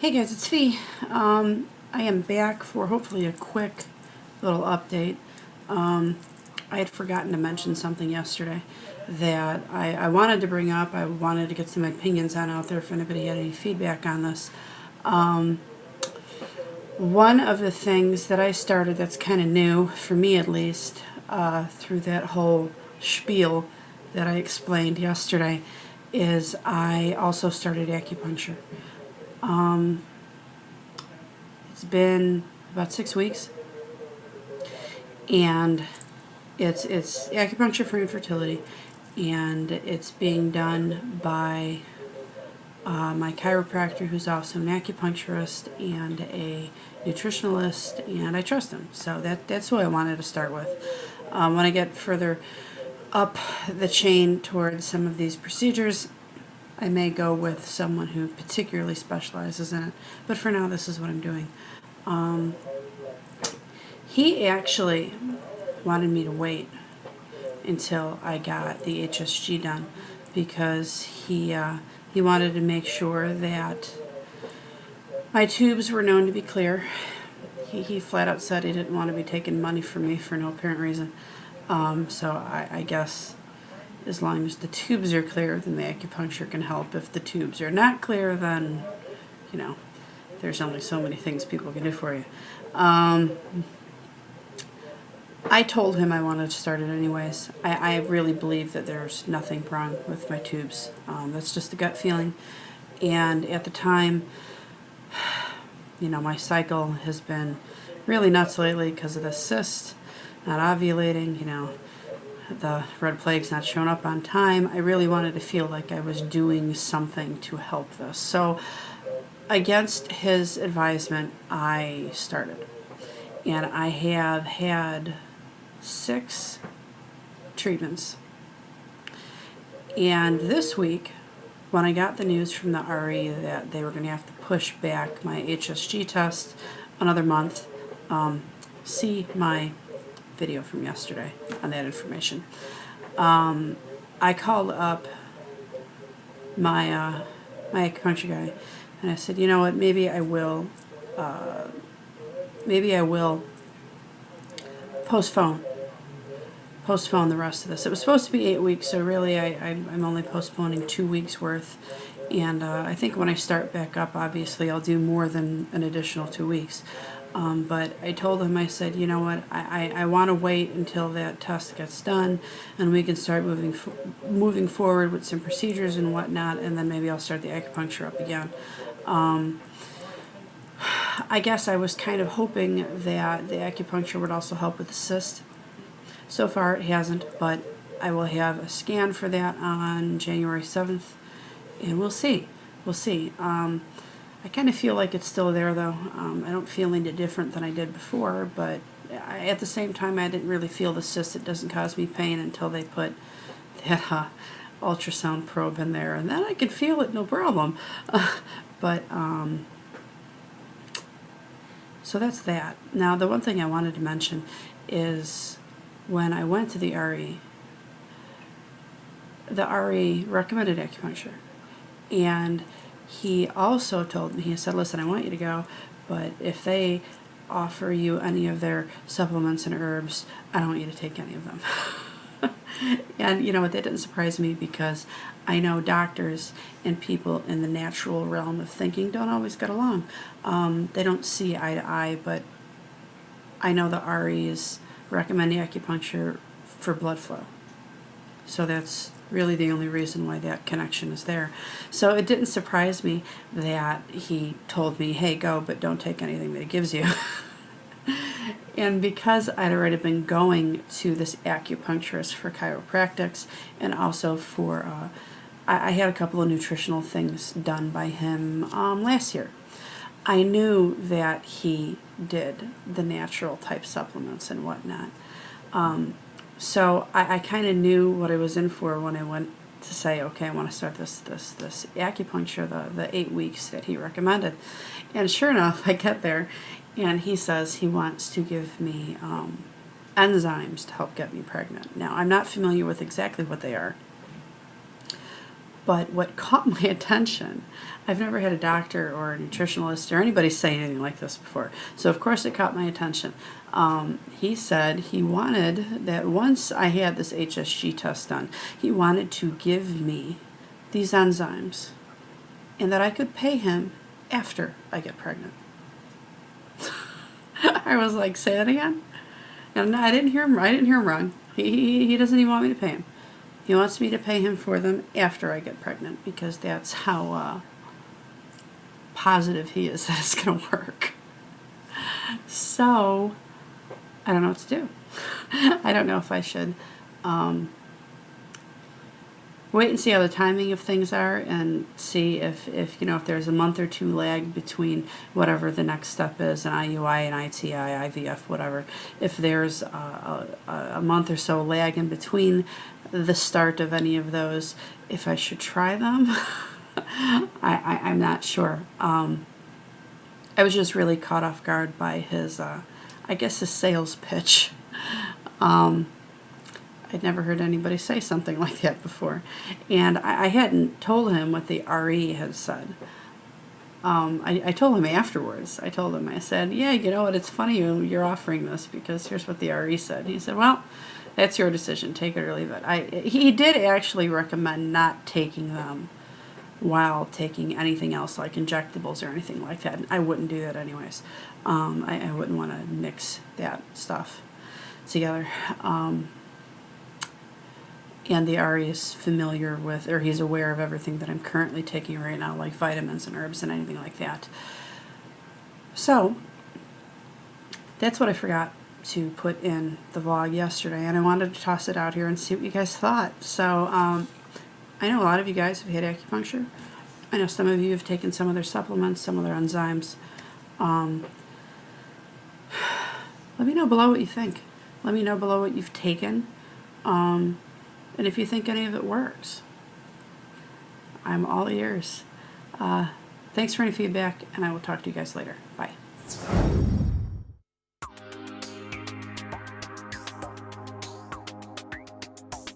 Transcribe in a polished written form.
Hey guys, it's Fee. I am back for hopefully a quick little update. I had forgotten to mention something yesterday that I wanted to bring up. I wanted to get some opinions on out there if anybody had any feedback on this. One of the things that I started that's kind of new, for me at least, through that whole spiel that I explained yesterday, is I also started acupuncture. It's been about 6 weeks, and it's acupuncture for infertility, and it's being done by my chiropractor, who's also an acupuncturist and a nutritionalist, and I trust him. So that's who I wanted to start with. When I get further up the chain towards some of these procedures, I may go with someone who particularly specializes in it. But for now, this is what I'm doing. He actually wanted me to wait until I got the HSG done because he wanted to make sure that my tubes were known to be clear. He flat out said he didn't want to be taking money from me for no apparent reason. So I guess as long as the tubes are clear, then the acupuncture can help. If the tubes are not clear, then, there's only so many things people can do for you. I told him I wanted to start it anyways. I really believe that there's nothing wrong with my tubes. That's just a gut feeling. And at the time, my cycle has been really nuts lately because of the cyst, not ovulating, the red plague's not showing up on time. I really wanted to feel like I was doing something to help this. So against his advisement, I started. And I have had 6 treatments. And this week, when I got the news from the RE that they were going to have to push back my HSG test another month, see my video from yesterday on that information. I called up my acupuncture guy, and I said, you know what, maybe I will postpone the rest of this. It was supposed to be 8 weeks, so really I'm only postponing 2 weeks worth. And I think when I start back up, obviously I'll do more than an additional 2 weeks. But I told him, I said, you know what, I want to wait until that test gets done and we can start moving forward with some procedures and whatnot, and then maybe I'll start the acupuncture up again. I guess I was kind of hoping that the acupuncture would also help with the cyst. So far it hasn't, but I will have a scan for that on January 7th, and we'll see. I kind of feel like it's still there, though. I don't feel any different than I did before, but at the same time, I didn't really feel the cyst. It doesn't cause me pain until they put that ultrasound probe in there, and then I can feel it, no problem. So that's that. Now, the one thing I wanted to mention is when I went to the RE recommended acupuncture, and he also told me, he said, listen, I want you to go, but if they offer you any of their supplements and herbs, I don't want you to take any of them. And you know what, that didn't surprise me because I know doctors and people in the natural realm of thinking don't always get along. They don't see eye to eye, but I know the REs recommend acupuncture for blood flow. So that's really the only reason why that connection is there. So it didn't surprise me that he told me, hey, go, but don't take anything that he gives you. And because I'd already been going to this acupuncturist for chiropractics and also for, I had a couple of nutritional things done by him last year. I knew that he did the natural type supplements and whatnot. So I kind of knew what I was in for when I went to say, okay, I want to start this acupuncture, the 8 weeks that he recommended. And sure enough, I get there, and he says he wants to give me enzymes to help get me pregnant. Now, I'm not familiar with exactly what they are, But what caught my attention, I've never had a doctor or a nutritionalist or anybody say anything like this before. So of course it caught my attention. He said he wanted that once I had this HSG test done, he wanted to give me these enzymes and that I could pay him after I get pregnant. I was like, say that again? And I didn't hear him. I didn't hear him wrong. He doesn't even want me to pay him. He wants me to pay him for them after I get pregnant because that's how positive he is that it's going to work. So I don't know what to do. I don't know if I should wait and see how the timing of things are and see if if there's a month or two lag between whatever the next step is, an IUI, an ITI, IVF, whatever. If there's a month or so lag in between the start of any of those, if I should try them, I'm not sure. I was just really caught off guard by his, I guess his sales pitch. I'd never heard anybody say something like that before. And I hadn't told him what the RE had said. I told him afterwards. I said, yeah, you know what, it's funny you're offering this because here's what the RE said. And he said, well, that's your decision. Take it or leave it. He did actually recommend not taking them while taking anything else like injectables or anything like that. And I wouldn't do that anyways. I wouldn't want to mix that stuff together. And the RE is familiar with, or he's aware of everything that I'm currently taking right now, like vitamins and herbs and anything like that. So, that's what I forgot to put in the vlog yesterday, and I wanted to toss it out here and see what you guys thought. So, I know a lot of you guys have had acupuncture. I know some of you have taken some of their supplements, some of their enzymes. Let me know below what you think. Let me know below what you've taken. And if you think any of it works. I'm all ears. Thanks for any feedback, and I will talk to you guys later. Bye.